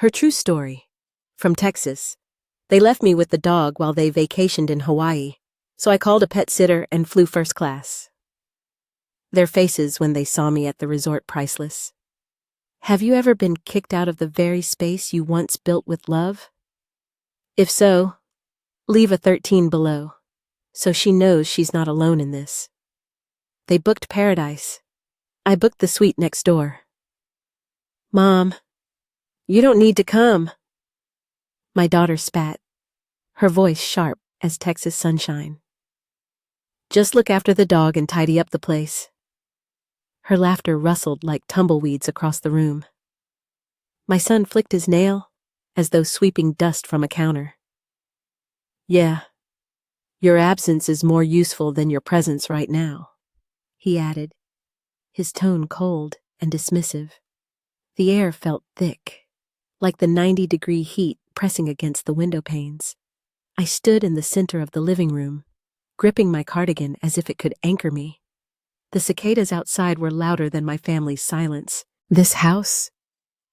Her true story. From Texas. They left me with the dog while they vacationed in Hawaii, so I called a pet sitter and flew first class. Their faces when they saw me at the resort priceless. Have you ever been kicked out of the very space you once built with love? If so, leave a 13 below, so she knows she's not alone in this. They booked paradise. I booked the suite next door. Mom, you don't need to come. My daughter spat, her voice sharp as Texas sunshine. Just look after the dog and tidy up the place. Her laughter rustled like tumbleweeds across the room. My son flicked his nail, as though sweeping dust from a counter. Yeah, your absence is more useful than your presence right now, he added, his tone cold and dismissive. The air felt thick, like the 90-degree heat pressing against the window panes. I stood in the center of the living room, gripping my cardigan as if it could anchor me. The cicadas outside were louder than my family's silence. This house,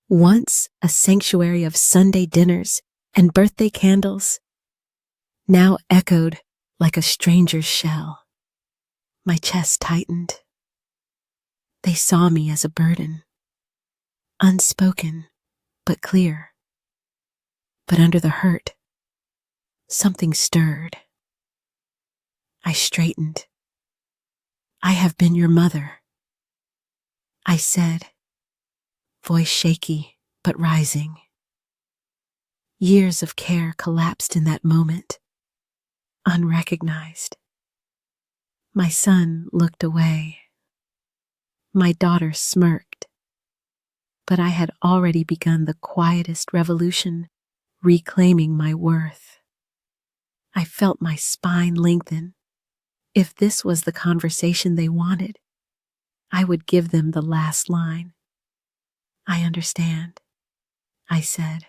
once a sanctuary of Sunday dinners and birthday candles, now echoed like a stranger's shell. My chest tightened. They saw me as a burden, unspoken but clear. But under the hurt, something stirred. I straightened. I have been your mother, I said, voice shaky but rising. Years of care collapsed in that moment, unrecognized. My son looked away. My daughter smirked. But I had already begun the quietest revolution, reclaiming my worth. I felt my spine lengthen. If this was the conversation they wanted, I would give them the last line. I understand, I said,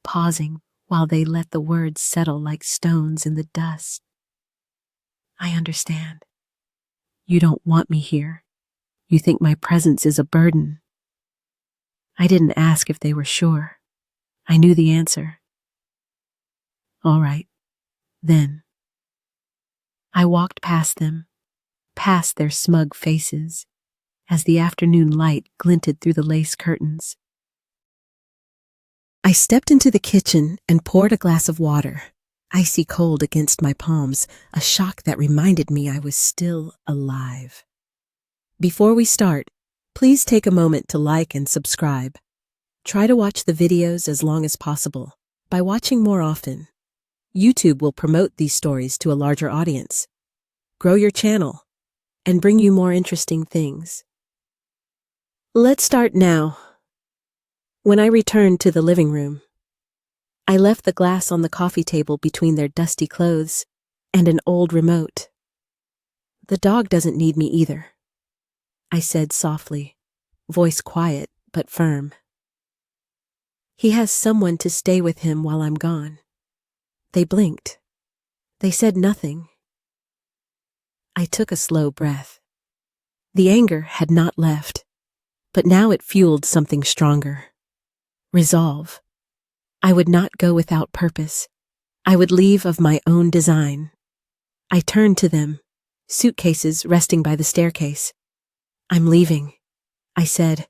pausing while they let the words settle like stones in the dust. I understand. You don't want me here. You think my presence is a burden. I didn't ask if they were sure. I knew the answer. All right, then. I walked past them, past their smug faces, as the afternoon light glinted through the lace curtains. I stepped into the kitchen and poured a glass of water, icy cold against my palms, a shock that reminded me I was still alive. Before we start, please take a moment to like and subscribe. Try to watch the videos as long as possible. By watching more often, YouTube will promote these stories to a larger audience, grow your channel, and bring you more interesting things. Let's start now. When I returned to the living room, I left the glass on the coffee table between their dusty clothes and an old remote. The dog doesn't need me either, I said softly, voice quiet but firm. He has someone to stay with him while I'm gone. They blinked. They said nothing. I took a slow breath. The anger had not left, but now it fueled something stronger. Resolve. I would not go without purpose. I would leave of my own design. I turned to them, suitcases resting by the staircase. I'm leaving, I said.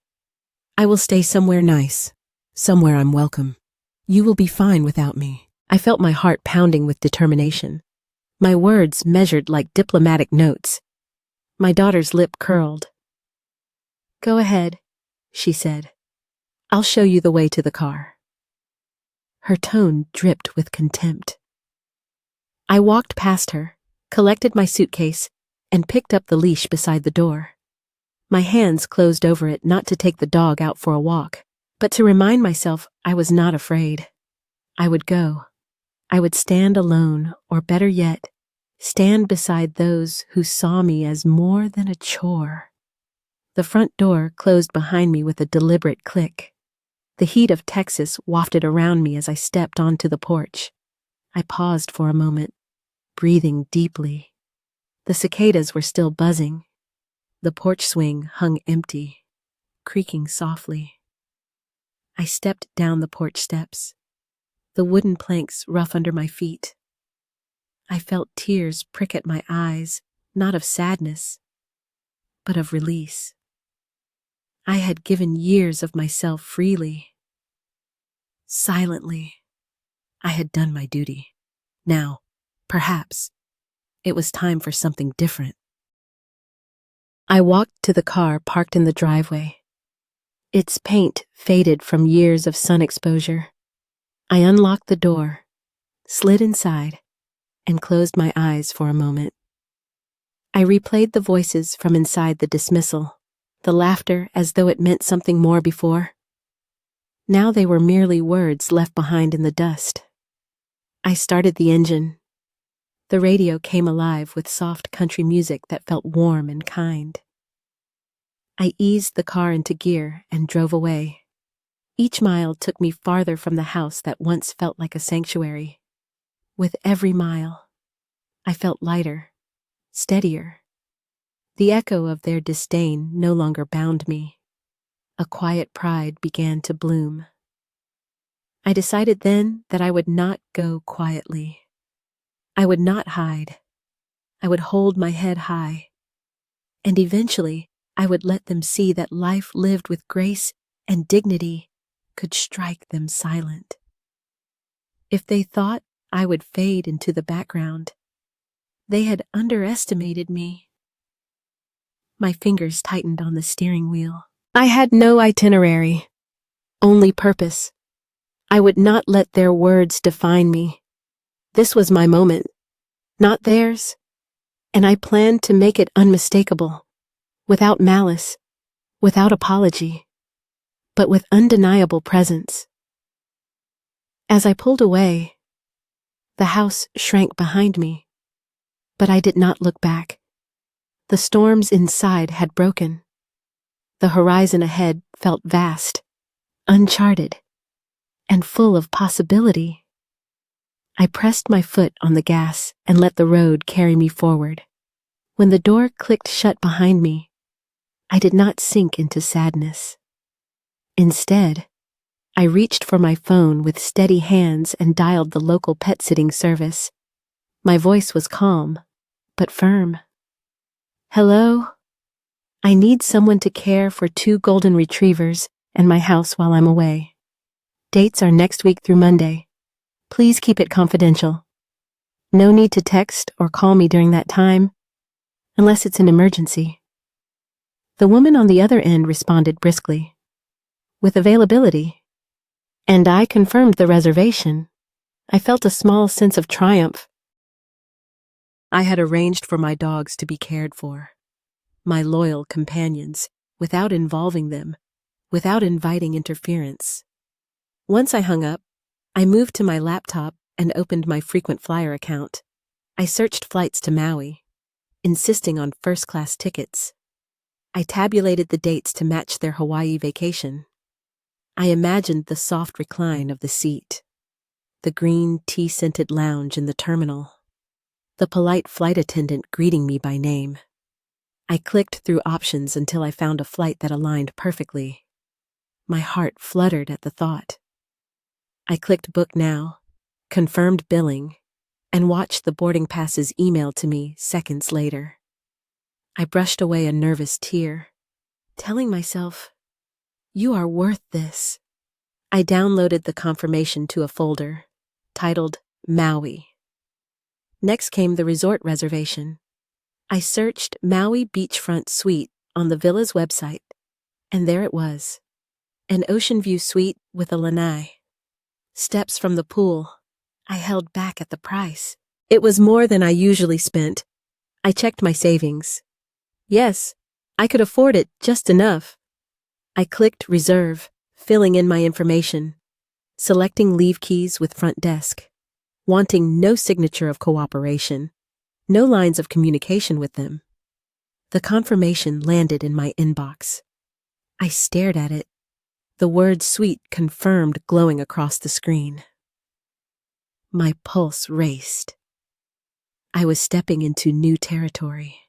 I will stay somewhere nice, somewhere I'm welcome. You will be fine without me. I felt my heart pounding with determination. My words measured like diplomatic notes. My daughter's lip curled. Go ahead, she said. I'll show you the way to the car. Her tone dripped with contempt. I walked past her, collected my suitcase, and picked up the leash beside the door. My hands closed over it not to take the dog out for a walk, but to remind myself I was not afraid. I would go. I would stand alone, or better yet, stand beside those who saw me as more than a chore. The front door closed behind me with a deliberate click. The heat of Texas wafted around me as I stepped onto the porch. I paused for a moment, breathing deeply. The cicadas were still buzzing. The porch swing hung empty, creaking softly. I stepped down the porch steps, the wooden planks rough under my feet. I felt tears prick at my eyes, not of sadness, but of release. I had given years of myself freely. Silently, I had done my duty. Now, perhaps, it was time for something different. I walked to the car parked in the driveway. Its paint faded from years of sun exposure. I unlocked the door, slid inside, and closed my eyes for a moment. I replayed the voices from inside the dismissal, the laughter as though it meant something more before. Now they were merely words left behind in the dust. I started the engine. The radio came alive with soft country music that felt warm and kind. I eased the car into gear and drove away. Each mile took me farther from the house that once felt like a sanctuary. With every mile, I felt lighter, steadier. The echo of their disdain no longer bound me. A quiet pride began to bloom. I decided then that I would not go quietly. I would not hide. I would hold my head high. And eventually, I would let them see that life lived with grace and dignity could strike them silent. If they thought I would fade into the background, they had underestimated me. My fingers tightened on the steering wheel. I had no itinerary, only purpose. I would not let their words define me. This was my moment, not theirs, and I planned to make it unmistakable, without malice, without apology, but with undeniable presence. As I pulled away, the house shrank behind me, but I did not look back. The storms inside had broken. The horizon ahead felt vast, uncharted, and full of possibility. I pressed my foot on the gas and let the road carry me forward. When the door clicked shut behind me, I did not sink into sadness. Instead, I reached for my phone with steady hands and dialed the local pet-sitting service. My voice was calm, but firm. Hello? I need someone to care for 2 golden retrievers and my house while I'm away. Dates are next week through Monday. Please keep it confidential. No need to text or call me during that time, unless it's an emergency. The woman on the other end responded briskly, with availability, and I confirmed the reservation. I felt a small sense of triumph. I had arranged for my dogs to be cared for, my loyal companions, without involving them, without inviting interference. Once I hung up, I moved to my laptop and opened my frequent flyer account. I searched flights to Maui, insisting on first-class tickets. I tabulated the dates to match their Hawaii vacation. I imagined the soft recline of the seat, the green tea-scented lounge in the terminal, the polite flight attendant greeting me by name. I clicked through options until I found a flight that aligned perfectly. My heart fluttered at the thought. I clicked Book Now, confirmed billing, and watched the boarding passes emailed to me seconds later. I brushed away a nervous tear, telling myself, "You are worth this." I downloaded the confirmation to a folder, titled Maui. Next came the resort reservation. I searched Maui Beachfront Suite on the villa's website, and there it was, an ocean view suite with a lanai. Steps from the pool. I held back at the price. It was more than I usually spent. I checked my savings. Yes, I could afford it just enough. I clicked Reserve, filling in my information, selecting leave keys with front desk, wanting no signature of cooperation, no lines of communication with them. The confirmation landed in my inbox. I stared at it, the word suite confirmed glowing across the screen. My pulse raced. I was stepping into new territory.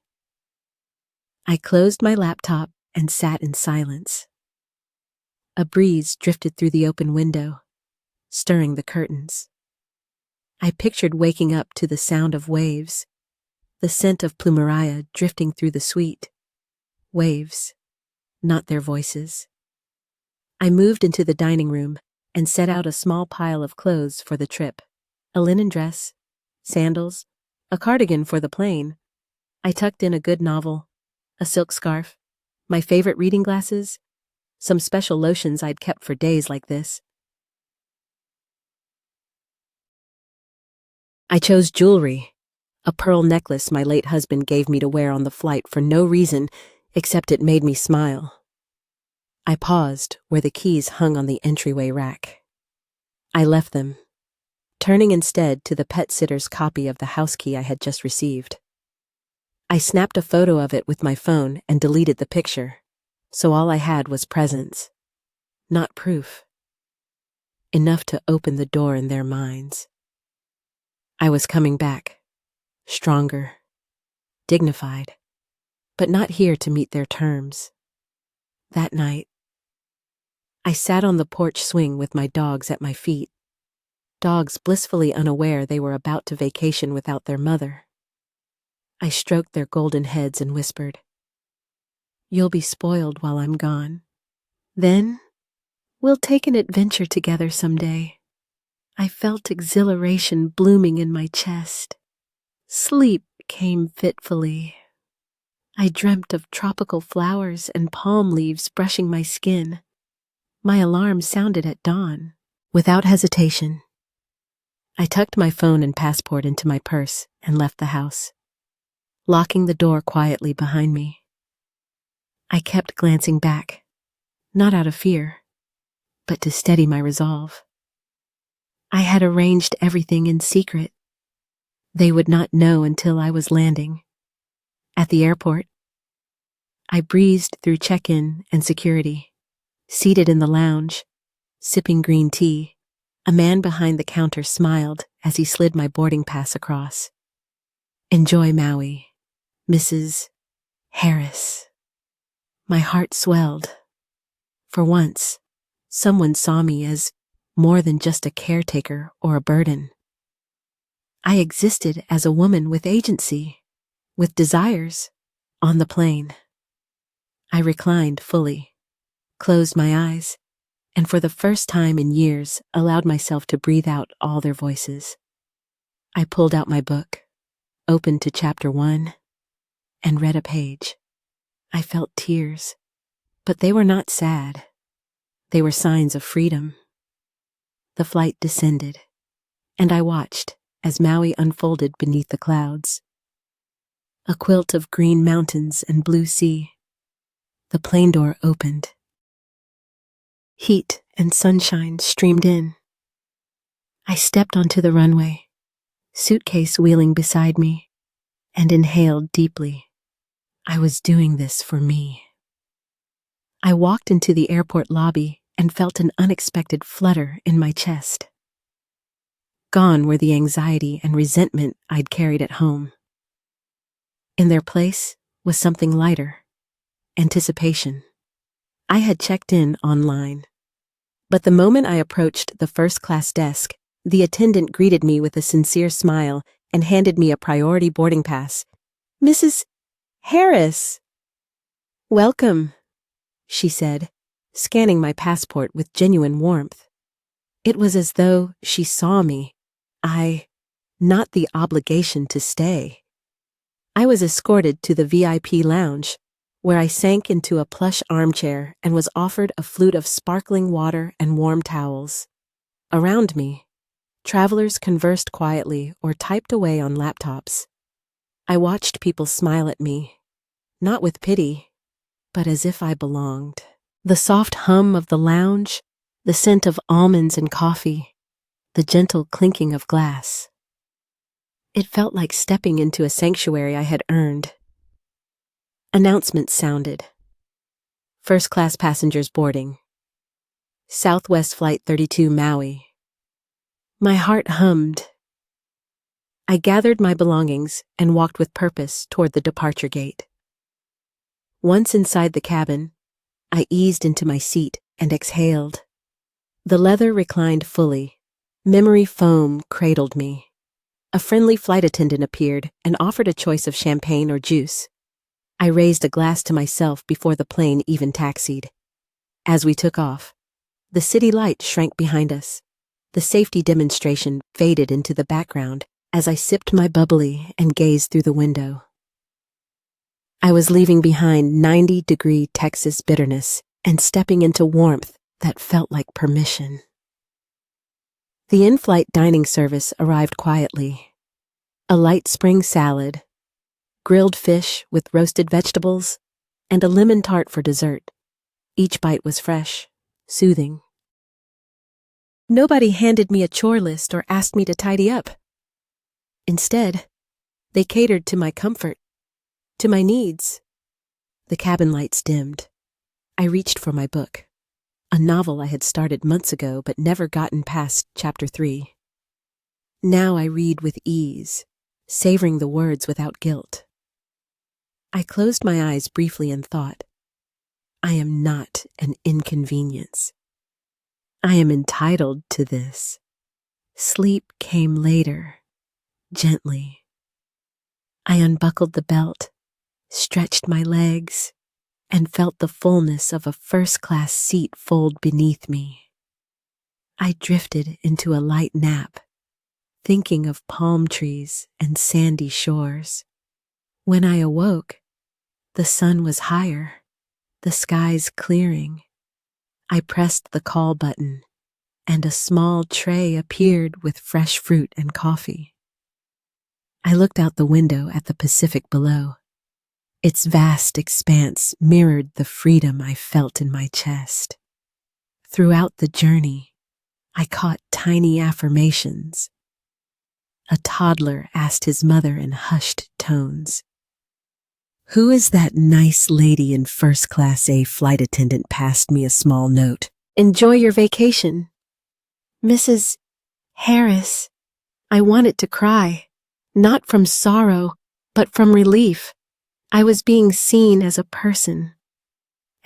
I closed my laptop and sat in silence. A breeze drifted through the open window, stirring the curtains. I pictured waking up to the sound of waves, the scent of plumeria drifting through the suite. Waves, not their voices. I moved into the dining room and set out a small pile of clothes for the trip. A linen dress, sandals, a cardigan for the plane. I tucked in a good novel, a silk scarf, my favorite reading glasses, some special lotions I'd kept for days like this. I chose jewelry, a pearl necklace my late husband gave me to wear on the flight for no reason except it made me smile. I paused where the keys hung on the entryway rack. I left them, turning instead to the pet sitter's copy of the house key I had just received. I snapped a photo of it with my phone and deleted the picture, so all I had was presence, not proof. Enough to open the door in their minds. I was coming back, stronger, dignified, but not here to meet their terms. That night, I sat on the porch swing with my dogs at my feet, dogs blissfully unaware they were about to vacation without their mother. I stroked their golden heads and whispered, "You'll be spoiled while I'm gone. Then, we'll take an adventure together someday." I felt exhilaration blooming in my chest. Sleep came fitfully. I dreamt of tropical flowers and palm leaves brushing my skin. My alarm sounded at dawn. Without hesitation, I tucked my phone and passport into my purse and left the house, locking the door quietly behind me. I kept glancing back, not out of fear, but to steady my resolve. I had arranged everything in secret. They would not know until I was landing. At the airport, I breezed through check-in and security. Seated in the lounge, sipping green tea, a man behind the counter smiled as he slid my boarding pass across. "Enjoy Maui, Mrs. Harris." My heart swelled. For once, someone saw me as more than just a caretaker or a burden. I existed as a woman with agency, with desires, on the plane. I reclined fully, closed my eyes, and for the first time in years allowed myself to breathe out all their voices. I pulled out my book, opened to chapter 1, and read a page. I felt tears, but they were not sad. They were signs of freedom. The flight descended, and I watched as Maui unfolded beneath the clouds. A quilt of green mountains and blue sea. The plane door opened. Heat and sunshine streamed in. I stepped onto the runway, suitcase wheeling beside me, and inhaled deeply. I was doing this for me. I walked into the airport lobby and felt an unexpected flutter in my chest. Gone were the anxiety and resentment I'd carried at home. In their place was something lighter, anticipation. I had checked in online, but the moment I approached the first-class desk, the attendant greeted me with a sincere smile and handed me a priority boarding pass. "Mrs. Harris." "Welcome," she said, scanning my passport with genuine warmth. It was as though she saw me, not the obligation to stay. I was escorted to the VIP lounge, where I sank into a plush armchair and was offered a flute of sparkling water and warm towels. Around me, travelers conversed quietly or typed away on laptops. I watched people smile at me, not with pity, but as if I belonged. The soft hum of the lounge, the scent of almonds and coffee, the gentle clinking of glass. It felt like stepping into a sanctuary I had earned. Announcements sounded. First-class passengers boarding. Southwest Flight 32 Maui. My heart hummed. I gathered my belongings and walked with purpose toward the departure gate. Once inside the cabin, I eased into my seat and exhaled. The leather reclined fully. Memory foam cradled me. A friendly flight attendant appeared and offered a choice of champagne or juice. I raised a glass to myself before the plane even taxied. As we took off, the city light shrank behind us. The safety demonstration faded into the background as I sipped my bubbly and gazed through the window. I was leaving behind 90-degree Texas bitterness and stepping into warmth that felt like permission. The in-flight dining service arrived quietly. A light spring salad, grilled fish with roasted vegetables, and a lemon tart for dessert. Each bite was fresh, soothing. Nobody handed me a chore list or asked me to tidy up. Instead, they catered to my comfort, to my needs. The cabin lights dimmed. I reached for my book, a novel I had started months ago but never gotten past chapter 3. Now I read with ease, savoring the words without guilt. I closed my eyes briefly and thought, I am not an inconvenience. I am entitled to this. Sleep came later, gently. I unbuckled the belt, stretched my legs, and felt the fullness of a first-class seat fold beneath me. I drifted into a light nap, thinking of palm trees and sandy shores. When I awoke, the sun was higher, the skies clearing. I pressed the call button, and a small tray appeared with fresh fruit and coffee. I looked out the window at the Pacific below. Its vast expanse mirrored the freedom I felt in my chest. Throughout the journey, I caught tiny affirmations. A toddler asked his mother in hushed tones, "Who is that nice lady in first class?" A flight attendant passed me a small note. "Enjoy your vacation." "Mrs. Harris." I wanted to cry, not from sorrow, but from relief. I was being seen as a person,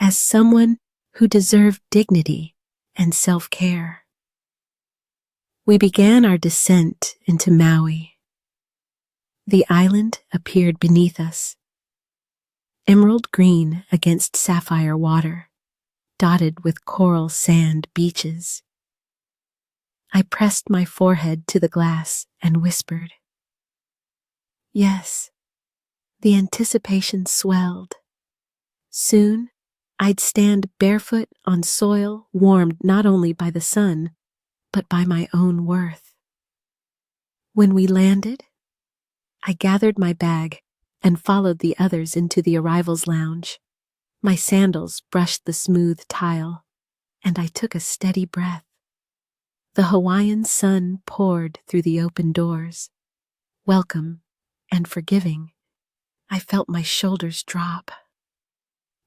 as someone who deserved dignity and self-care. We began our descent into Maui. The island appeared beneath us, emerald green against sapphire water, dotted with coral sand beaches. I pressed my forehead to the glass and whispered, "Yes." The anticipation swelled. Soon, I'd stand barefoot on soil warmed not only by the sun, but by my own worth. When we landed, I gathered my bag and followed the others into the arrivals lounge. My sandals brushed the smooth tile, and I took a steady breath. The Hawaiian sun poured through the open doors, welcome and forgiving. I felt my shoulders drop.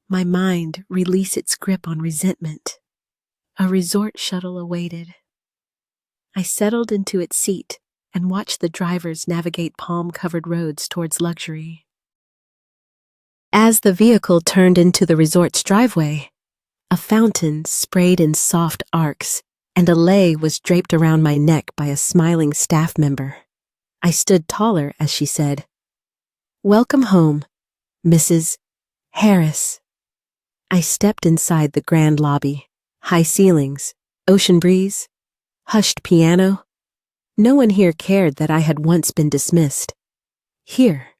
My mind release its grip on resentment. A resort shuttle awaited. I settled into its seat and watched the drivers navigate palm-covered roads towards luxury. As the vehicle turned into the resort's driveway, a fountain sprayed in soft arcs, and a lei was draped around my neck by a smiling staff member. I stood taller as she said, "Welcome home, Mrs. Harris." I stepped inside the grand lobby, high ceilings, ocean breeze, hushed piano. No one here cared that I had once been dismissed. Here,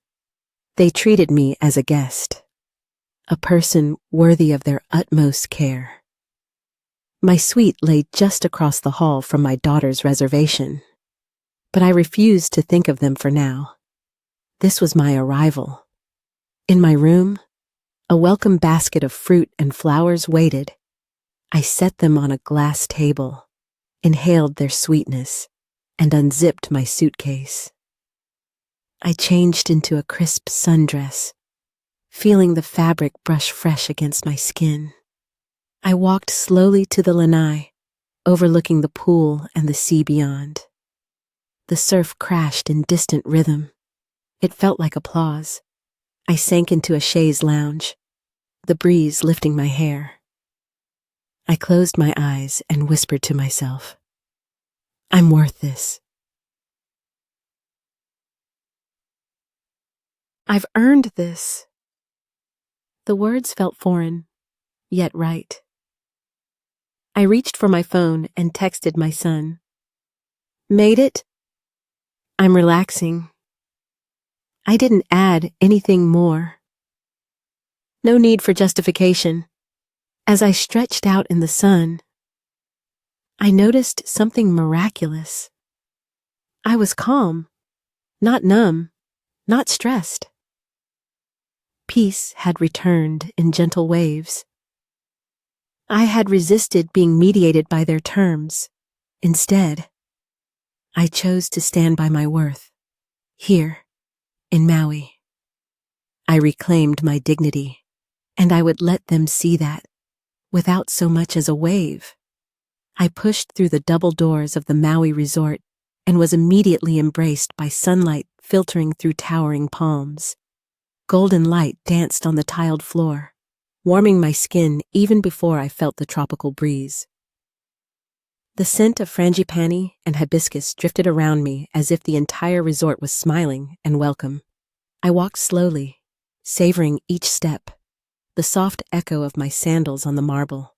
they treated me as a guest, a person worthy of their utmost care. My suite lay just across the hall from my daughter's reservation, but I refused to think of them for now. This was my arrival. In my room, a welcome basket of fruit and flowers waited. I set them on a glass table, inhaled their sweetness, and unzipped my suitcase. I changed into a crisp sundress, feeling the fabric brush fresh against my skin. I walked slowly to the lanai, overlooking the pool and the sea beyond. The surf crashed in distant rhythm. It felt like applause. I sank into a chaise lounge, the breeze lifting my hair. I closed my eyes and whispered to myself, I'm worth this. I've earned this. The words felt foreign, yet right. I reached for my phone and texted my son. Made it? I'm relaxing. I didn't add anything more. No need for justification. As I stretched out in the sun, I noticed something miraculous. I was calm, not numb, not stressed. Peace had returned in gentle waves. I had resisted being mediated by their terms. Instead, I chose to stand by my worth. Here, in Maui, I reclaimed my dignity, and I would let them see that, without so much as a wave. I pushed through the double doors of the Maui resort and was immediately embraced by sunlight filtering through towering palms. Golden light danced on the tiled floor, warming my skin even before I felt the tropical breeze. The scent of frangipani and hibiscus drifted around me as if the entire resort was smiling and welcome. I walked slowly, savoring each step, the soft echo of my sandals on the marble,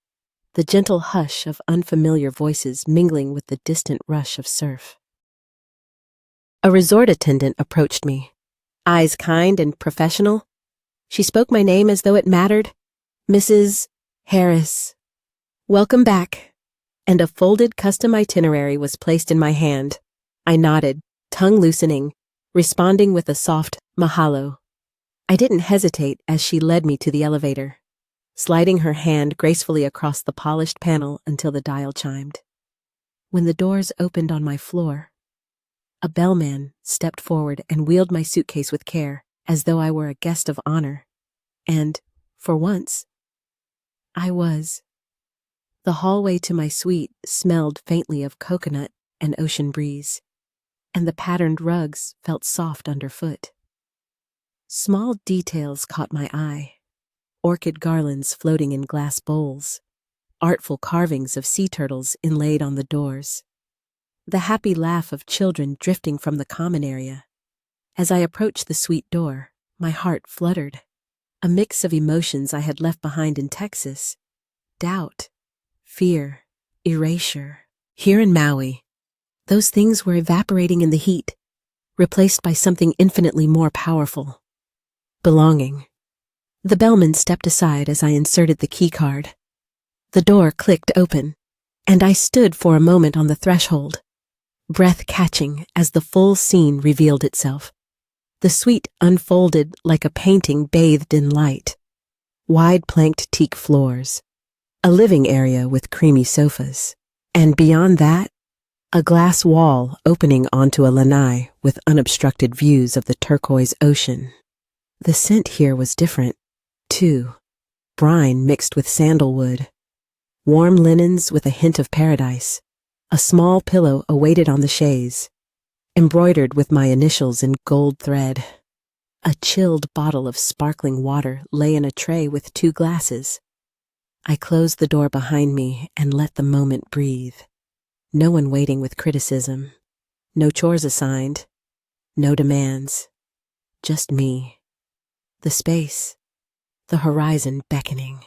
the gentle hush of unfamiliar voices mingling with the distant rush of surf. A resort attendant approached me, eyes kind and professional. She spoke my name as though it mattered. Mrs. Harris. Welcome back. And a folded custom itinerary was placed in my hand. I nodded, tongue loosening, responding with a soft mahalo. I didn't hesitate as she led me to the elevator, sliding her hand gracefully across the polished panel until the dial chimed. When the doors opened on my floor, a bellman stepped forward and wheeled my suitcase with care, as though I were a guest of honor. And, for once, I was. The hallway to my suite smelled faintly of coconut and ocean breeze, and the patterned rugs felt soft underfoot. Small details caught my eye. Orchid garlands floating in glass bowls, artful carvings of sea turtles inlaid on the doors, the happy laugh of children drifting from the common area. As I approached the suite door, my heart fluttered. A mix of emotions I had left behind in Texas. Doubt, fear, erasure. Here in Maui, those things were evaporating in the heat, replaced by something infinitely more powerful. Belonging. The bellman stepped aside as I inserted the key card. The door clicked open, and I stood for a moment on the threshold, breath catching as the full scene revealed itself. The suite unfolded like a painting bathed in light. Wide planked teak floors, a living area with creamy sofas, and beyond that, a glass wall opening onto a lanai with unobstructed views of the turquoise ocean. The scent here was different, too. Brine mixed with sandalwood, warm linens with a hint of paradise. A small pillow awaited on the chaise, embroidered with my initials in gold thread. A chilled bottle of sparkling water lay in a tray with 2 glasses. I closed the door behind me and let the moment breathe. No one waiting with criticism, no chores assigned, no demands, just me. The space, the horizon beckoning.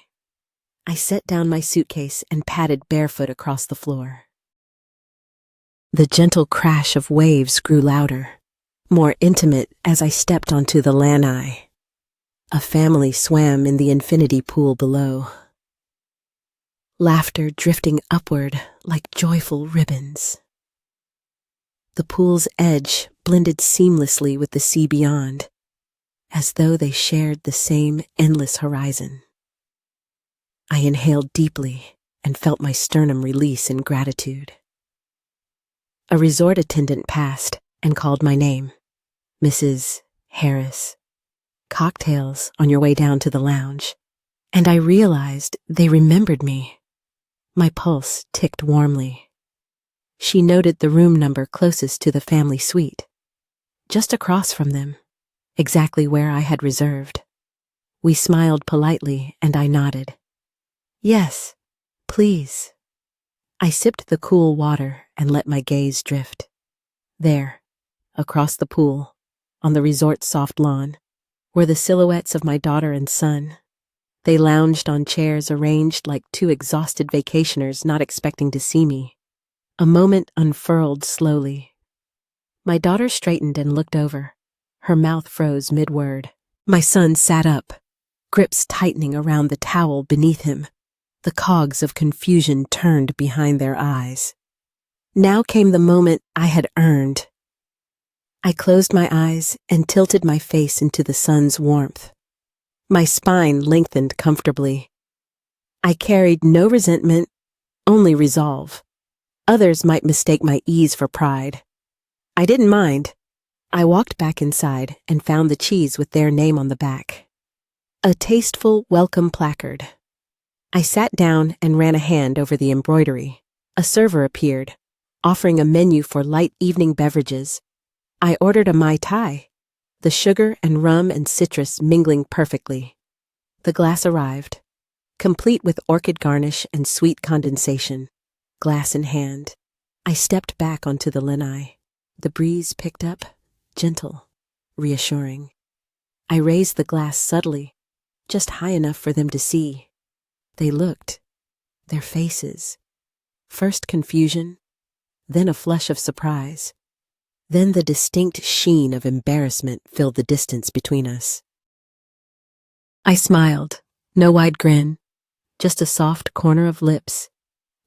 I set down my suitcase and padded barefoot across the floor. The gentle crash of waves grew louder, more intimate as I stepped onto the lanai. A family swam in the infinity pool below. Laughter drifting upward like joyful ribbons. The pool's edge blended seamlessly with the sea beyond, as though they shared the same endless horizon. I inhaled deeply and felt my sternum release in gratitude. A resort attendant passed and called my name, Mrs. Harris. Cocktails on your way down to the lounge, and I realized they remembered me. My pulse ticked warmly. She noted the room number closest to the family suite, just across from them, exactly where I had reserved. We smiled politely and I nodded. Yes, Please. I sipped the cool water and let my gaze drift. There, across the pool, on the resort's soft lawn, were the silhouettes of my daughter and son. They lounged on chairs arranged like two exhausted vacationers not expecting to see me. A moment unfurled slowly. My daughter straightened and looked over. Her mouth froze mid-word. My son sat up, grips tightening around the towel beneath him. The cogs of confusion turned behind their eyes. Now came the moment I had earned. I closed my eyes and tilted my face into the sun's warmth. My spine lengthened comfortably. I carried no resentment, only resolve. Others might mistake my ease for pride. I didn't mind. I walked back inside and found the cheese with their name on the back. A tasteful welcome placard. I sat down and ran a hand over the embroidery. A server appeared, offering a menu for light evening beverages. I ordered a Mai Tai, the sugar and rum and citrus mingling perfectly. The glass arrived, complete with orchid garnish and sweet condensation. Glass in hand, I stepped back onto the lanai. The breeze picked up, gentle, reassuring. I raised the glass subtly, just high enough for them to see. They looked, their faces. First confusion, then a flush of surprise. Then the distinct sheen of embarrassment filled the distance between us. I smiled, no wide grin, just a soft corner of lips.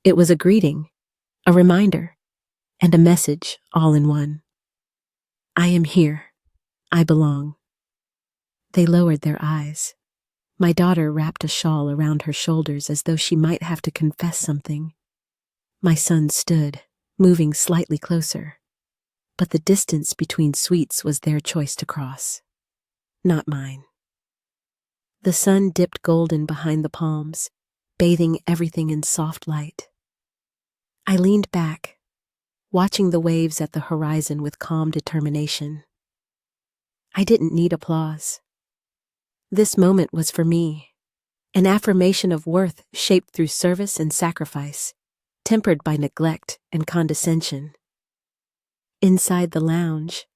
It was a greeting, a reminder, and a message all in one. I am here. I belong. They lowered their eyes. My daughter wrapped a shawl around her shoulders as though she might have to confess something. My son stood, moving slightly closer. But the distance between suites was their choice to cross, not mine. The sun dipped golden behind the palms, bathing everything in soft light. I leaned back, watching the waves at the horizon with calm determination. I didn't need applause. This moment was for me, an affirmation of worth shaped through service and sacrifice, tempered by neglect and condescension. Inside the lounge,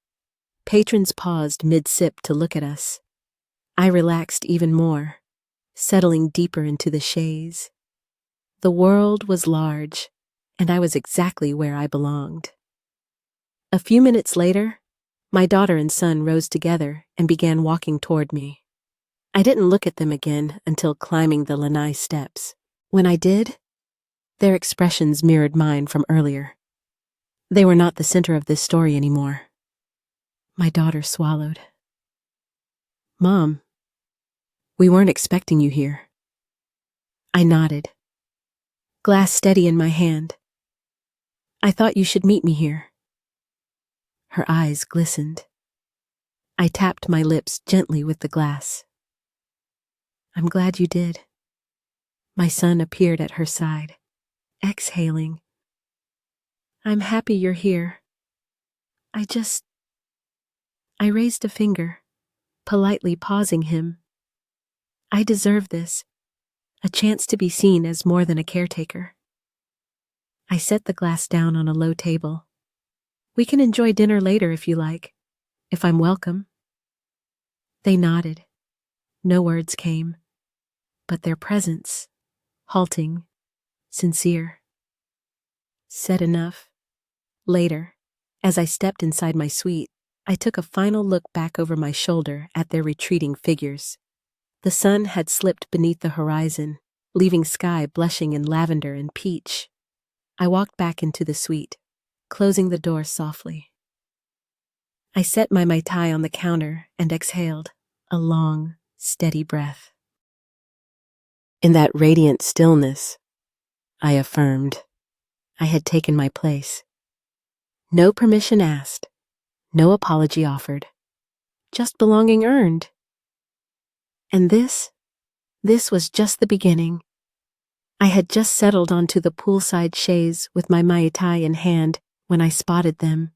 patrons paused mid-sip to look at us. I relaxed even more, settling deeper into the chaise. The world was large, and I was exactly where I belonged. A few minutes later, my daughter and son rose together and began walking toward me. I didn't look at them again until climbing the lanai steps. When I did, their expressions mirrored mine from earlier. They were not the center of this story anymore. My daughter swallowed. Mom, we weren't expecting you here. I nodded, glass steady in my hand. I thought you should meet me here. Her eyes glistened. I tapped my lips gently with the glass. I'm glad you did. My son appeared at her side, exhaling. I'm happy you're here. I raised a finger, politely pausing him. I deserve this, a chance to be seen as more than a caretaker. I set the glass down on a low table. We can enjoy dinner later if you like, if I'm welcome. They nodded. No words came, but their presence, halting, sincere, said enough. Later, as I stepped inside my suite, I took a final look back over my shoulder at their retreating figures. The sun had slipped beneath the horizon, leaving sky blushing in lavender and peach. I walked back into the suite, closing the door softly. I set my Mai Tai on the counter and exhaled, a long, steady breath. In that radiant stillness, I affirmed, I had taken my place. No permission asked, no apology offered, just belonging earned. And this was just the beginning. I had just settled onto the poolside chaise with my Mai Tai in hand when I spotted them,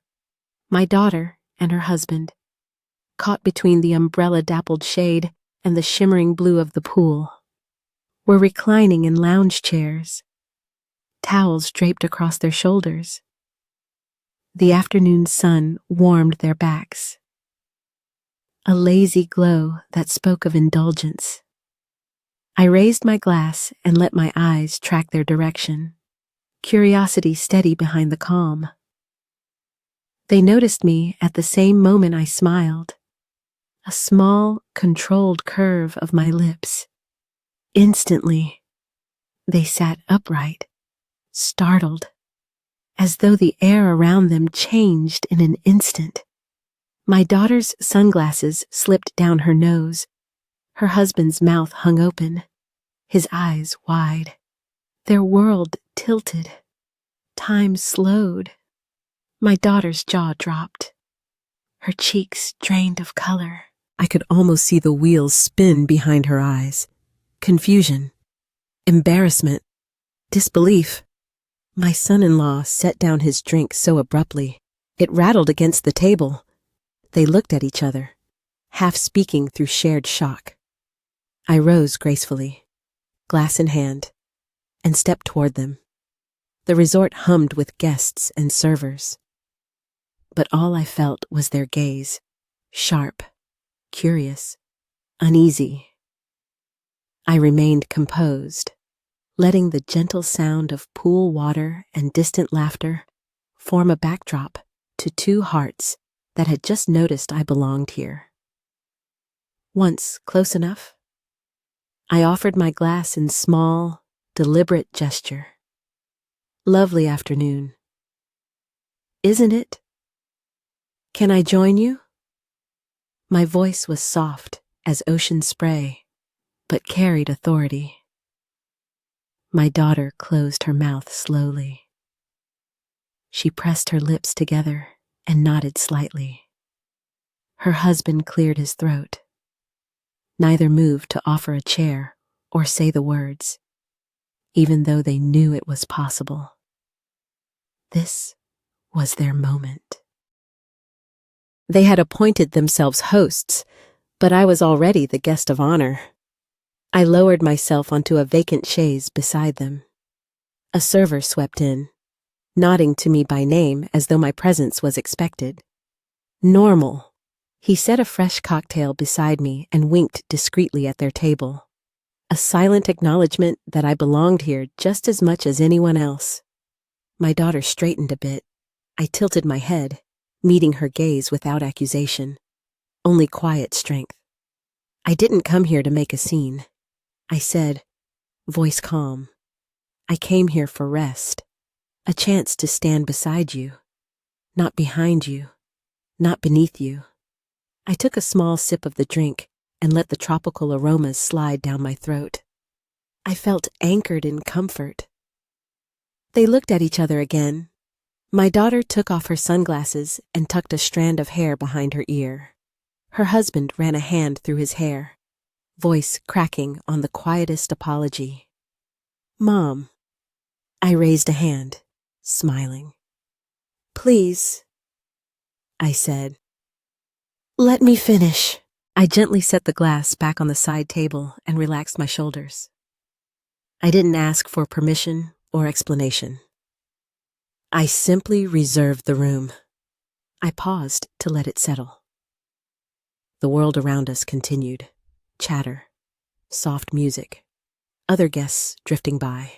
my daughter and her husband, caught between the umbrella-dappled shade and the shimmering blue of the pool. Were reclining in lounge chairs, towels draped across their shoulders. The afternoon sun warmed their backs. A lazy glow that spoke of indulgence. I raised my glass and let my eyes track their direction, curiosity steady behind the calm. They noticed me at the same moment I smiled, a small, controlled curve of my lips. Instantly, they sat upright, startled, as though the air around them changed in an instant. My daughter's sunglasses slipped down her nose. Her husband's mouth hung open, his eyes wide. Their world tilted. Time slowed. My daughter's jaw dropped. Her cheeks drained of color. I could almost see the wheels spin behind her eyes. Confusion, embarrassment, disbelief. My son-in-law set down his drink so abruptly, it rattled against the table. They looked at each other, half speaking through shared shock. I rose gracefully, glass in hand, and stepped toward them. The resort hummed with guests and servers. But all I felt was their gaze, sharp, curious, uneasy. I remained composed, letting the gentle sound of pool water and distant laughter form a backdrop to two hearts that had just noticed I belonged here. Once close enough, I offered my glass in small, deliberate gesture. Lovely afternoon. Isn't it? Can I join you? My voice was soft as ocean spray, but carried authority. My daughter closed her mouth slowly. She pressed her lips together and nodded slightly. Her husband cleared his throat. Neither moved to offer a chair or say the words, even though they knew it was possible. This was their moment. They had appointed themselves hosts, but I was already the guest of honor. I lowered myself onto a vacant chaise beside them. A server swept in, nodding to me by name as though my presence was expected. Normal. He set a fresh cocktail beside me and winked discreetly at their table. A silent acknowledgement that I belonged here just as much as anyone else. My daughter straightened a bit. I tilted my head, meeting her gaze without accusation. Only quiet strength. I didn't come here to make a scene. I said, voice calm. I came here for rest. A chance to stand beside you. Not behind you. Not beneath you. I took a small sip of the drink and let the tropical aromas slide down my throat. I felt anchored in comfort. They looked at each other again. My daughter took off her sunglasses and tucked a strand of hair behind her ear. Her husband ran a hand through his hair, voice cracking on the quietest apology. Mom. I raised a hand, smiling. Please, I said. Let me finish. I gently set the glass back on the side table and relaxed my shoulders. I didn't ask for permission or explanation. I simply reserved the room. I paused to let it settle. The world around us continued. Chatter, soft music, other guests drifting by.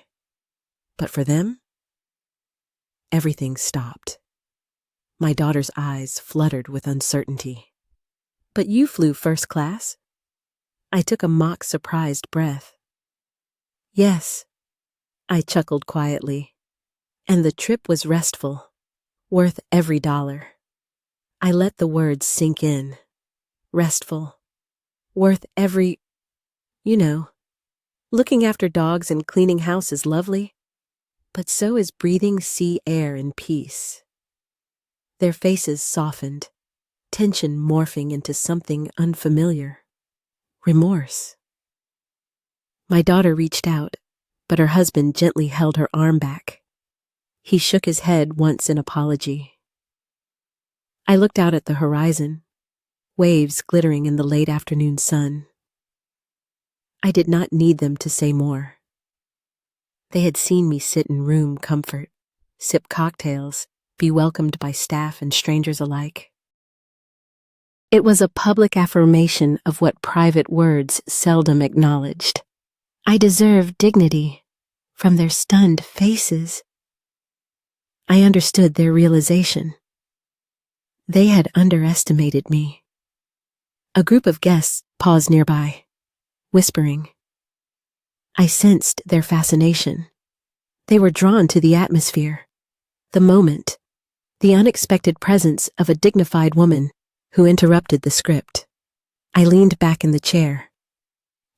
But for them, everything stopped. My daughter's eyes fluttered with uncertainty. But you flew first class? I took a mock surprised breath. Yes, I chuckled quietly. And the trip was restful, worth every dollar. I let the words sink in. Restful, worth every, looking after dogs and cleaning house is lovely, but so is breathing sea air in peace. Their faces softened, tension morphing into something unfamiliar. Remorse. My daughter reached out, but her husband gently held her arm back. He shook his head once in apology. I looked out at the horizon, waves glittering in the late afternoon sun. I did not need them to say more. They had seen me sit in room comfort, sip cocktails, be welcomed by staff and strangers alike. It was a public affirmation of what private words seldom acknowledged. I deserve dignity from their stunned faces. I understood their realization. They had underestimated me. A group of guests paused nearby, whispering. I sensed their fascination. They were drawn to the atmosphere, the moment, the unexpected presence of a dignified woman who interrupted the script. I leaned back in the chair,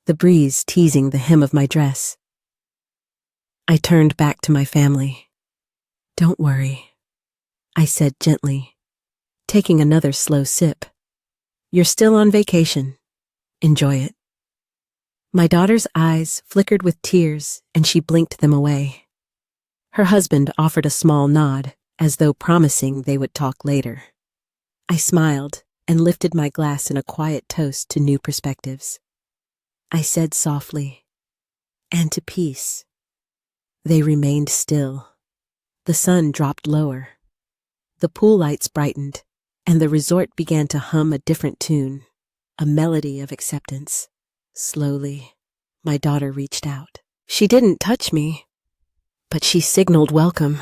the breeze teasing the hem of my dress. I turned back to my family. Don't worry, I said gently, taking another slow sip. You're still on vacation. Enjoy it. My daughter's eyes flickered with tears and she blinked them away. Her husband offered a small nod, as though promising they would talk later. I smiled and lifted my glass in a quiet toast to new perspectives. I said softly, and to peace. They remained still. The sun dropped lower. The pool lights brightened, and the resort began to hum a different tune, a melody of acceptance. Slowly, my daughter reached out. She didn't touch me, but she signaled welcome.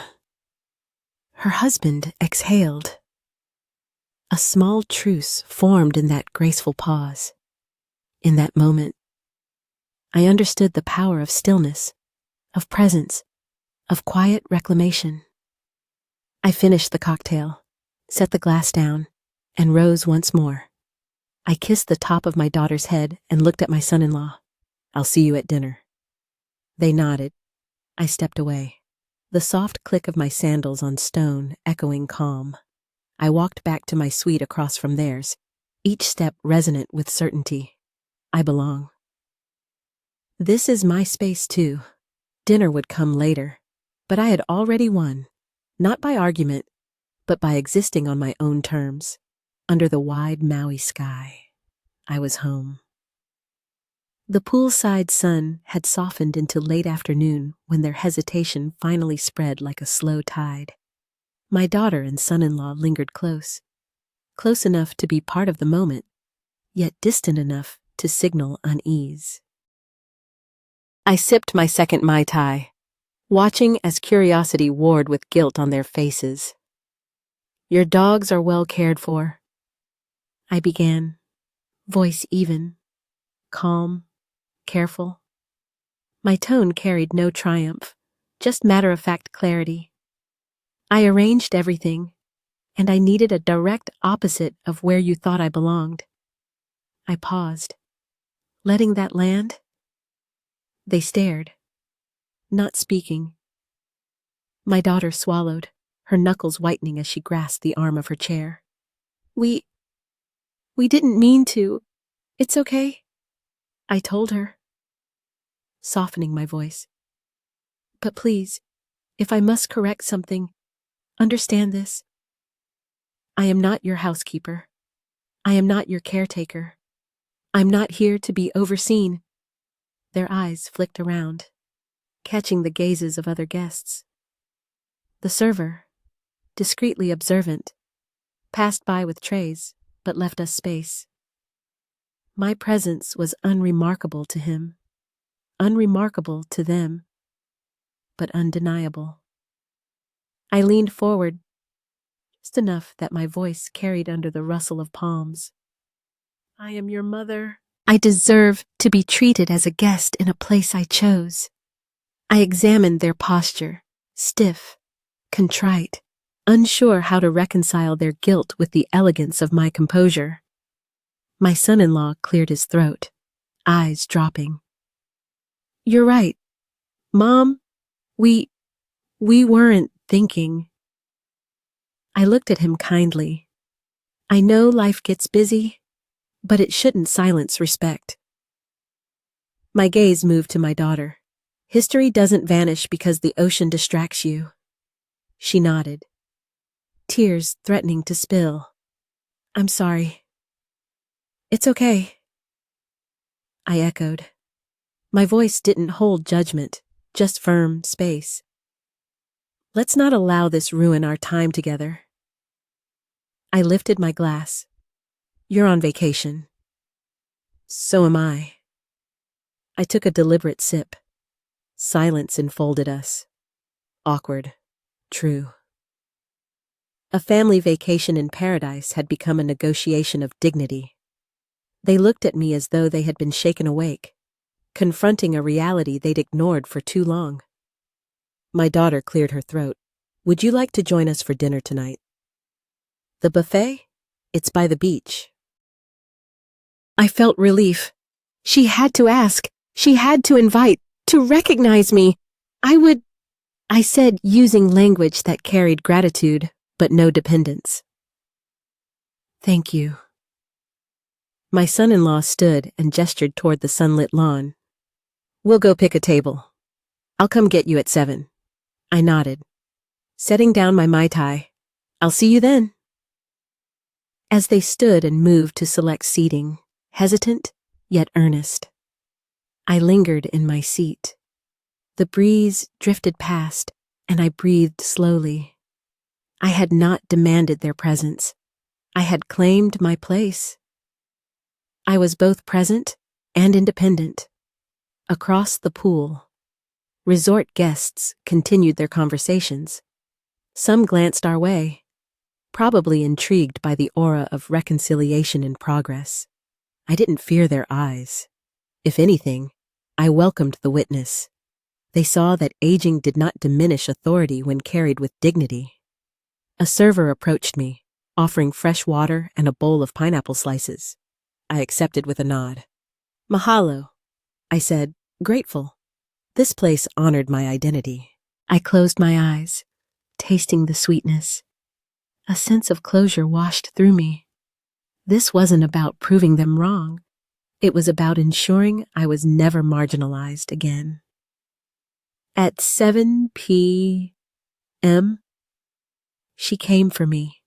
Her husband exhaled. A small truce formed in that graceful pause. In that moment, I understood the power of stillness, of presence, of quiet reclamation. I finished the cocktail, set the glass down, and rose once more. I kissed the top of my daughter's head and looked at my son-in-law. I'll see you at dinner. They nodded. I stepped away, the soft click of my sandals on stone echoing calm. I walked back to my suite across from theirs, each step resonant with certainty. I belong. This is my space too. Dinner would come later, but I had already won, not by argument, but by existing on my own terms. Under the wide Maui sky, I was home. The poolside sun had softened into late afternoon when their hesitation finally spread like a slow tide. My daughter and son-in-law lingered close enough to be part of the moment, yet distant enough to signal unease. I sipped my second Mai Tai, watching as curiosity warred with guilt on their faces. Your dogs are well cared for, I began, voice even, calm, careful. My tone carried no triumph, just matter-of-fact clarity. I arranged everything, and I needed a direct opposite of where you thought I belonged. I paused. Letting that land? They stared, not speaking. My daughter swallowed, her knuckles whitening as she grasped the arm of her chair. We didn't mean to. It's okay, I told her, softening my voice. But please, if I must correct something, understand this. I am not your housekeeper. I am not your caretaker. I'm not here to be overseen. Their eyes flicked around, catching the gazes of other guests. The server, discreetly observant, passed by with trays, but left us space. My presence was unremarkable to him, unremarkable to them, but undeniable. I leaned forward, just enough that my voice carried under the rustle of palms. I am your mother. I deserve to be treated as a guest in a place I chose. I examined their posture, stiff, contrite, unsure how to reconcile their guilt with the elegance of my composure. My son-in-law cleared his throat, eyes dropping. You're right. Mom, we weren't thinking. I looked at him kindly. I know life gets busy, but it shouldn't silence respect. My gaze moved to my daughter. History doesn't vanish because the ocean distracts you. She nodded, tears threatening to spill. I'm sorry. It's okay, I echoed. My voice didn't hold judgment, just firm space. Let's not allow this ruin our time together. I lifted my glass. You're on vacation. So am I. I took a deliberate sip. Silence enfolded us. Awkward. True. A family vacation in paradise had become a negotiation of dignity. They looked at me as though they had been shaken awake, confronting a reality they'd ignored for too long. My daughter cleared her throat. Would you like to join us for dinner tonight? The buffet? It's by the beach. I felt relief. She had to ask. She had to invite, to recognize me. I said, using language that carried gratitude, but no dependence. Thank you. My son-in-law stood and gestured toward the sunlit lawn. We'll go pick a table. I'll come get you at 7. I nodded, setting down my Mai Tai. I'll see you then. As they stood and moved to select seating, hesitant yet earnest, I lingered in my seat. The breeze drifted past, and I breathed slowly. I had not demanded their presence. I had claimed my place. I was both present and independent. Across the pool, resort guests continued their conversations. Some glanced our way, probably intrigued by the aura of reconciliation in progress. I didn't fear their eyes. If anything, I welcomed the witness. They saw that aging did not diminish authority when carried with dignity. A server approached me, offering fresh water and a bowl of pineapple slices. I accepted with a nod. Mahalo, I said, grateful. This place honored my identity. I closed my eyes, tasting the sweetness. A sense of closure washed through me. This wasn't about proving them wrong. It was about ensuring I was never marginalized again. At 7 p.m., she came for me.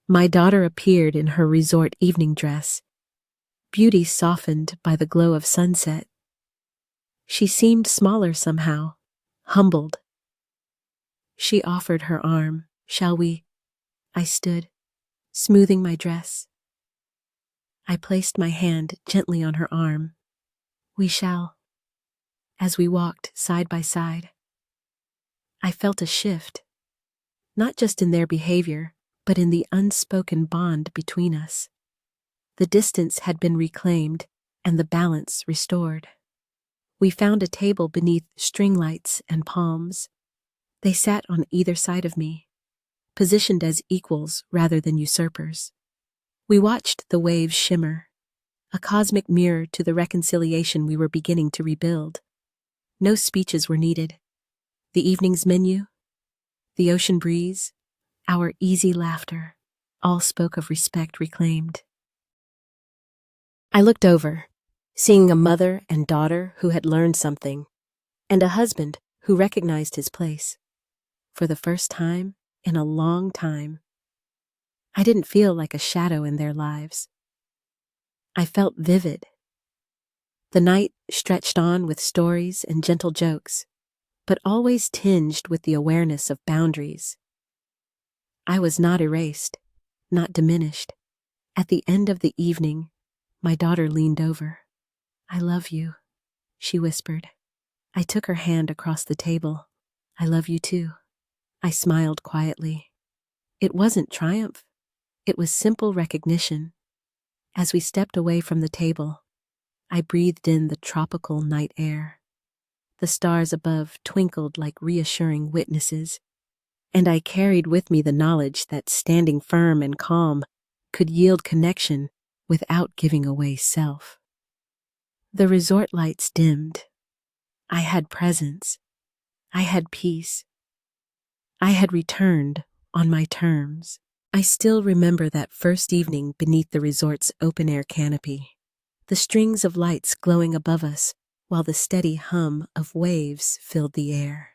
My daughter appeared in her resort evening dress, beauty softened by the glow of sunset. She seemed smaller somehow, humbled. She offered her arm. Shall we? I stood, smoothing my dress. I placed my hand gently on her arm. We shall. As we walked side by side, I felt a shift, not just in their behavior, but in the unspoken bond between us. The distance had been reclaimed and the balance restored. We found a table beneath string lights and palms. They sat on either side of me, positioned as equals rather than usurpers. We watched the waves shimmer, a cosmic mirror to the reconciliation we were beginning to rebuild. No speeches were needed. The evening's menu, the ocean breeze, our easy laughter, all spoke of respect reclaimed. I looked over, seeing a mother and daughter who had learned something, and a husband who recognized his place. For the first time in a long time, I didn't feel like a shadow in their lives. I felt vivid. The night stretched on with stories and gentle jokes, but always tinged with the awareness of boundaries. I was not erased, not diminished. At the end of the evening, my daughter leaned over. I love you, she whispered. I took her hand across the table. I love you too. I smiled quietly. It wasn't triumph. It was simple recognition. As we stepped away from the table, I breathed in the tropical night air. The stars above twinkled like reassuring witnesses, and I carried with me the knowledge that standing firm and calm could yield connection without giving away self. The resort lights dimmed. I had presence. I had peace. I had returned on my terms. I still remember that first evening beneath the resort's open-air canopy, the strings of lights glowing above us while the steady hum of waves filled the air.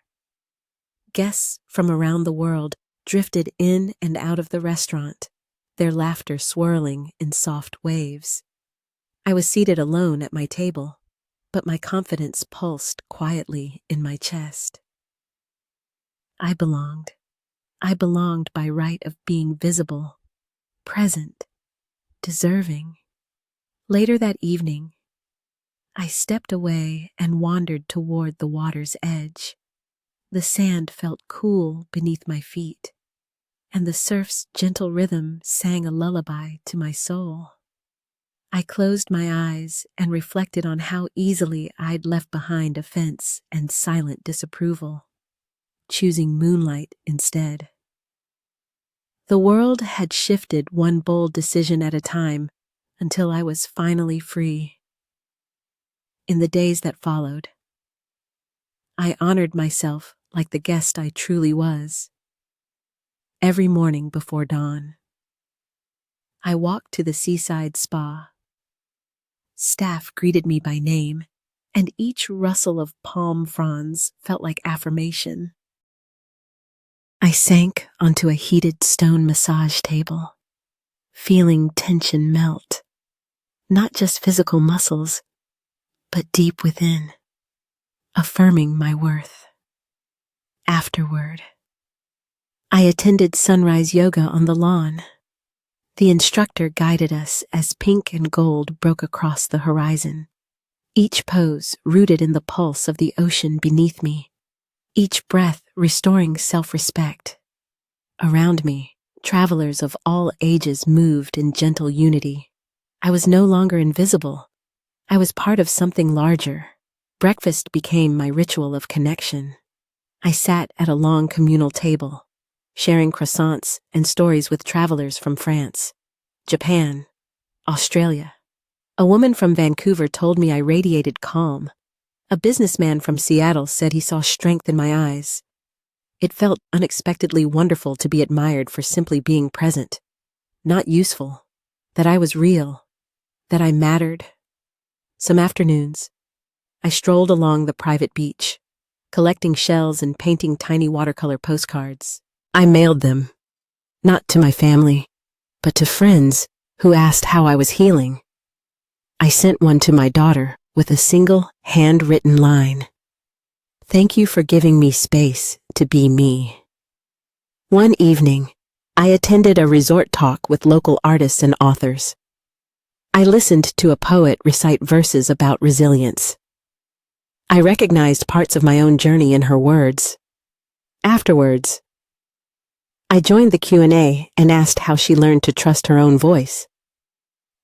Guests from around the world drifted in and out of the restaurant, their laughter swirling in soft waves. I was seated alone at my table, but my confidence pulsed quietly in my chest. I belonged. I belonged by right of being visible, present, deserving. Later that evening, I stepped away and wandered toward the water's edge. The sand felt cool beneath my feet, and the surf's gentle rhythm sang a lullaby to my soul. I closed my eyes and reflected on how easily I'd left behind offense and silent disapproval, choosing moonlight instead. The world had shifted one bold decision at a time until I was finally free. In the days that followed, I honored myself like the guest I truly was. Every morning before dawn, I walked to the seaside spa. Staff greeted me by name, and each rustle of palm fronds felt like affirmation. I sank onto a heated stone massage table, feeling tension melt, not just physical muscles, but deep within, affirming my worth. Afterward, I attended sunrise yoga on the lawn. The instructor guided us as pink and gold broke across the horizon, each pose rooted in the pulse of the ocean beneath me, each breath restoring self-respect. Around me, travelers of all ages moved in gentle unity. I was no longer invisible. I was part of something larger. Breakfast became my ritual of connection. I sat at a long communal table, sharing croissants and stories with travelers from France, Japan, Australia. A woman from Vancouver told me I radiated calm. A businessman from Seattle said he saw strength in my eyes. It felt unexpectedly wonderful to be admired for simply being present, not useful, that I was real, that I mattered. Some afternoons, I strolled along the private beach, collecting shells and painting tiny watercolor postcards. I mailed them, not to my family, but to friends who asked how I was healing. I sent one to my daughter with a single handwritten line. Thank you for giving me space to be me. One evening, I attended a resort talk with local artists and authors. I listened to a poet recite verses about resilience. I recognized parts of my own journey in her words. Afterwards, I joined the Q&A and asked how she learned to trust her own voice.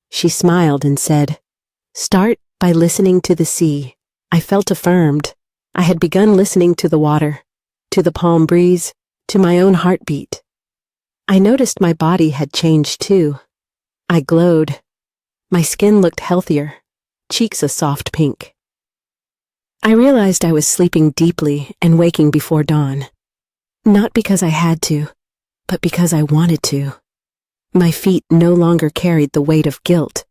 She smiled and said, "Start by listening to the sea." I felt affirmed. I had begun listening to the water, to the palm breeze, to my own heartbeat. I noticed my body had changed too. I glowed. My skin looked healthier, cheeks a soft pink. I realized I was sleeping deeply and waking before dawn. Not because I had to, but because I wanted to. My feet no longer carried the weight of guilt.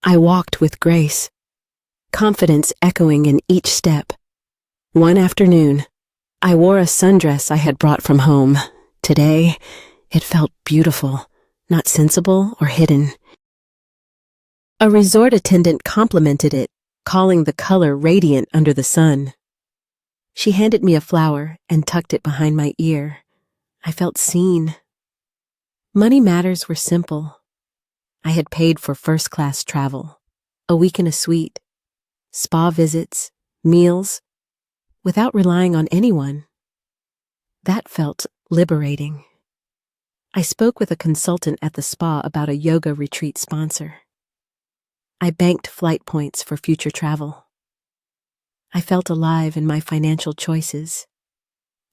I walked with grace, confidence echoing in each step. One afternoon, I wore a sundress I had brought from home. Today, it felt beautiful, not sensible or hidden. A resort attendant complimented it, calling the color radiant under the sun. She handed me a flower and tucked it behind my ear. I felt seen. Money matters were simple. I had paid for first-class travel, a week in a suite, spa visits, meals, without relying on anyone. That felt liberating. I spoke with a consultant at the spa about a yoga retreat sponsor. I banked flight points for future travel. I felt alive in my financial choices.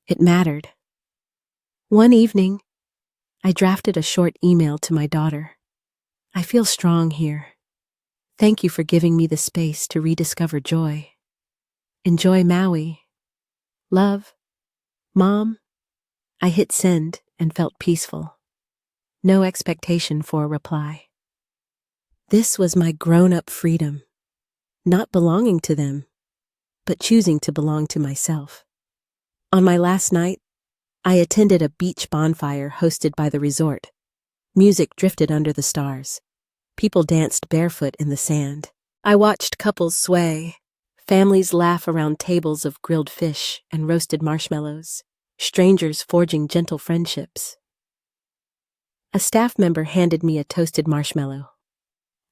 It mattered. One evening, I drafted a short email to my daughter. I feel strong here. Thank you for giving me the space to rediscover joy. Enjoy Maui. Love. Mom. I hit send and felt peaceful. No expectation for a reply. This was my grown-up freedom, not belonging to them, but choosing to belong to myself. On my last night, I attended a beach bonfire hosted by the resort. Music drifted under the stars. People danced barefoot in the sand. I watched couples sway, Families laugh around tables of grilled fish and roasted marshmallows, strangers forging gentle friendships. A staff member handed me a toasted marshmallow.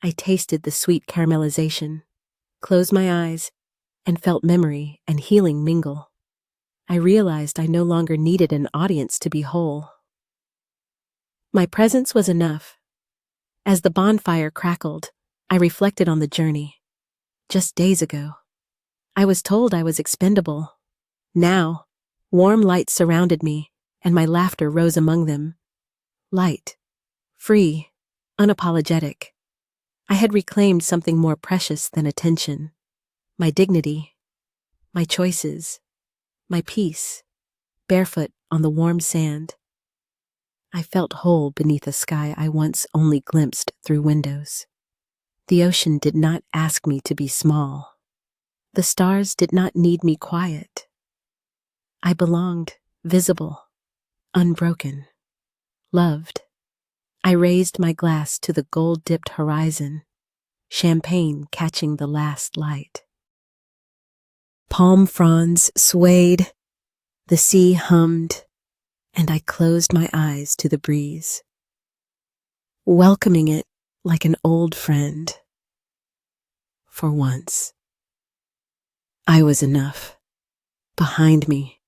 I tasted the sweet caramelization, closed my eyes, and felt memory and healing mingle. I realized I no longer needed an audience to be whole. My presence was enough. As the bonfire crackled, I reflected on the journey. Just days ago, I was told I was expendable. Now, warm lights surrounded me, and my laughter rose among them. Light, free, unapologetic. I had reclaimed something more precious than attention. My dignity, my choices, my peace, barefoot on the warm sand. I felt whole beneath a sky I once only glimpsed through windows. The ocean did not ask me to be small. The stars did not need me quiet. I belonged, visible, unbroken, loved. I raised my glass to the gold-dipped horizon, champagne catching the last light. Palm fronds swayed, the sea hummed, and I closed my eyes to the breeze, welcoming it like an old friend. For once, I was enough. Behind me,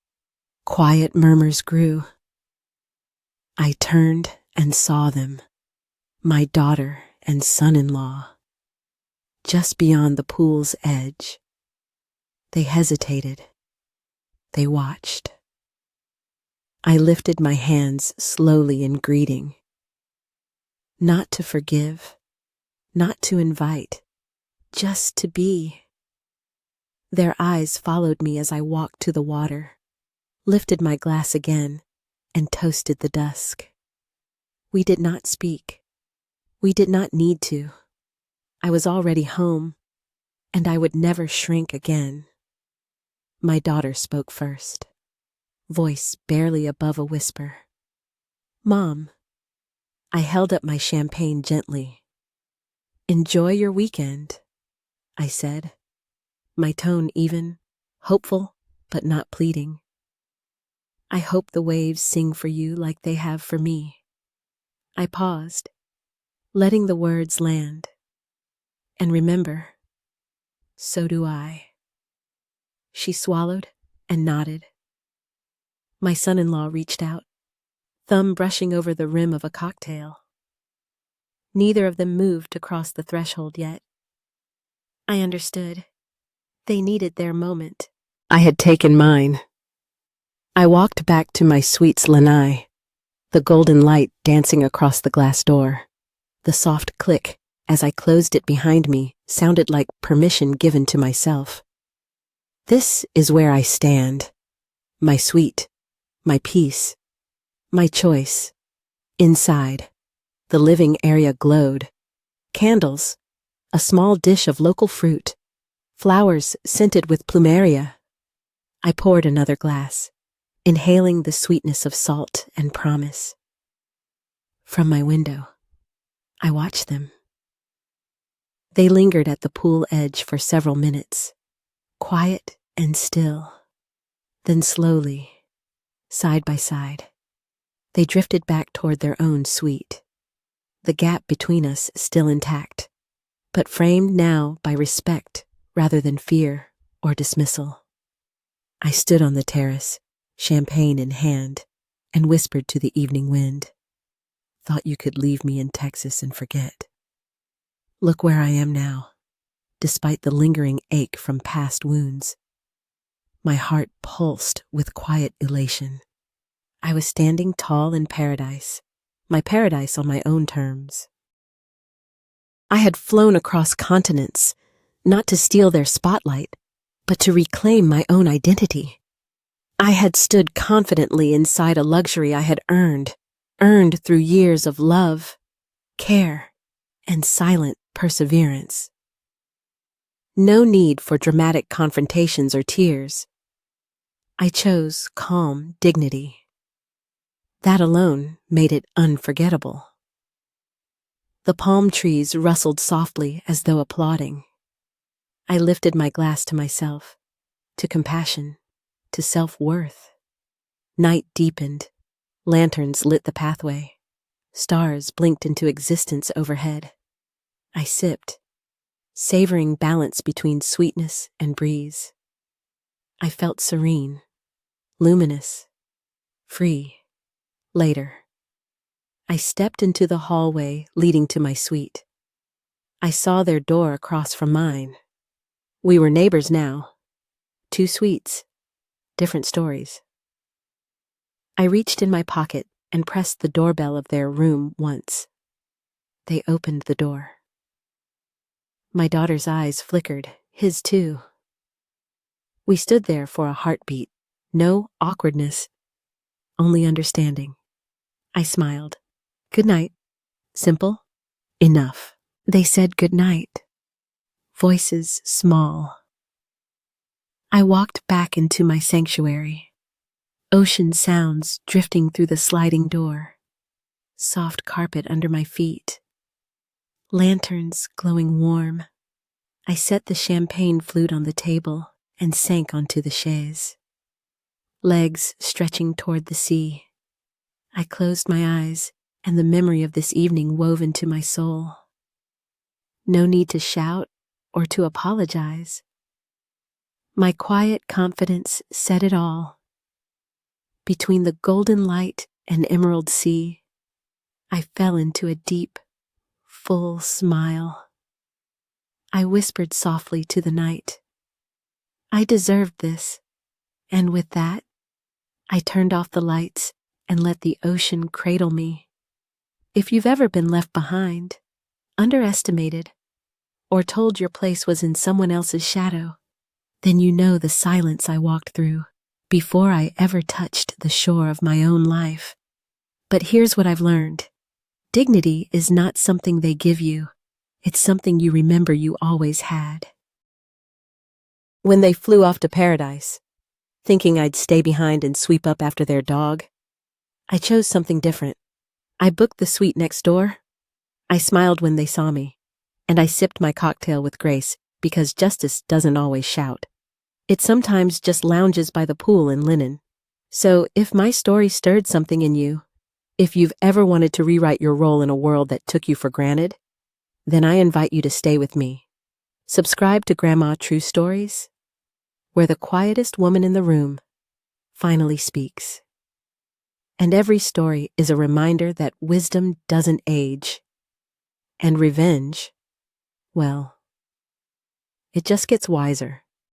quiet murmurs grew. I turned and saw them, my daughter and son-in-law, just beyond the pool's edge. They hesitated. They watched. I lifted my hands slowly in greeting. Not to forgive, not to invite, just to be. Their eyes followed me as I walked to the water, lifted my glass again, and toasted the dusk. We did not speak. We did not need to. I was already home, and I would never shrink again. My daughter spoke first, voice barely above a whisper. "Mom." I held up my champagne gently. "Enjoy your weekend," I said, my tone even, hopeful but not pleading. "I hope the waves sing for you like they have for me." I paused, letting the words land. "And remember, so do I." She swallowed and nodded. My son-in-law reached out, thumb brushing over the rim of a cocktail. Neither of them moved to cross the threshold yet. I understood. They needed their moment. I had taken mine. I walked back to my suite's lanai, the golden light dancing across the glass door. The soft click, as I closed it behind me, sounded like permission given to myself. This is where I stand. My suite, my peace, my choice. Inside, the living area glowed. Candles, a small dish of local fruit, flowers scented with plumeria. I poured another glass, inhaling the sweetness of salt and promise. From my window, I watched them. They lingered at the pool edge for several minutes, quiet and still. Then slowly, side by side, they drifted back toward their own suite, the gap between us still intact, but framed now by respect rather than fear or dismissal. I stood on the terrace, champagne in hand, and whispered to the evening wind. "Thought you could leave me in Texas and forget. Look where I am now, despite the lingering ache from past wounds." My heart pulsed with quiet elation. I was standing tall in paradise, my paradise on my own terms. I had flown across continents, not to steal their spotlight, but to reclaim my own identity. I had stood confidently inside a luxury I had earned through years of love, care, and silent perseverance. No need for dramatic confrontations or tears. I chose calm dignity. That alone made it unforgettable. The palm trees rustled softly as though applauding. I lifted my glass to myself, to compassion, to self-worth. Night deepened. Lanterns lit the pathway. Stars blinked into existence overhead. I sipped, savoring balance between sweetness and breeze. I felt serene, luminous, free. Later, I stepped into the hallway leading to my suite. I saw their door across from mine. We were neighbors now. 2 suites, different stories. I reached in my pocket and pressed the doorbell of their room once. They opened the door. My daughter's eyes flickered, his too. We stood there for a heartbeat, no awkwardness, only understanding. I smiled. Good night. Simple. Enough. They said good night. Voices small. I walked back into my sanctuary. Ocean sounds drifting through the sliding door. Soft carpet under my feet. Lanterns glowing warm. I set the champagne flute on the table and sank onto the chaise. Legs stretching toward the sea. I closed my eyes, and the memory of this evening wove into my soul. No need to shout or to apologize. My quiet confidence said it all. Between the golden light and emerald sea, I fell into a deep, full smile. I whispered softly to the night, I deserved this, and with that, I turned off the lights and let the ocean cradle me. If you've ever been left behind, underestimated, or told your place was in someone else's shadow, then you know the silence I walked through before I ever touched the shore of my own life. But here's what I've learned. Dignity is not something they give you. It's something you remember you always had. When they flew off to paradise, thinking I'd stay behind and sweep up after their dog, I chose something different. I booked the suite next door. I smiled when they saw me, and I sipped my cocktail with grace because justice doesn't always shout. It sometimes just lounges by the pool in linen. So if my story stirred something in you, if you've ever wanted to rewrite your role in a world that took you for granted, then I invite you to stay with me. Subscribe to Grandma True Stories, where the quietest woman in the room finally speaks. And every story is a reminder that wisdom doesn't age. And revenge, well, it just gets wiser.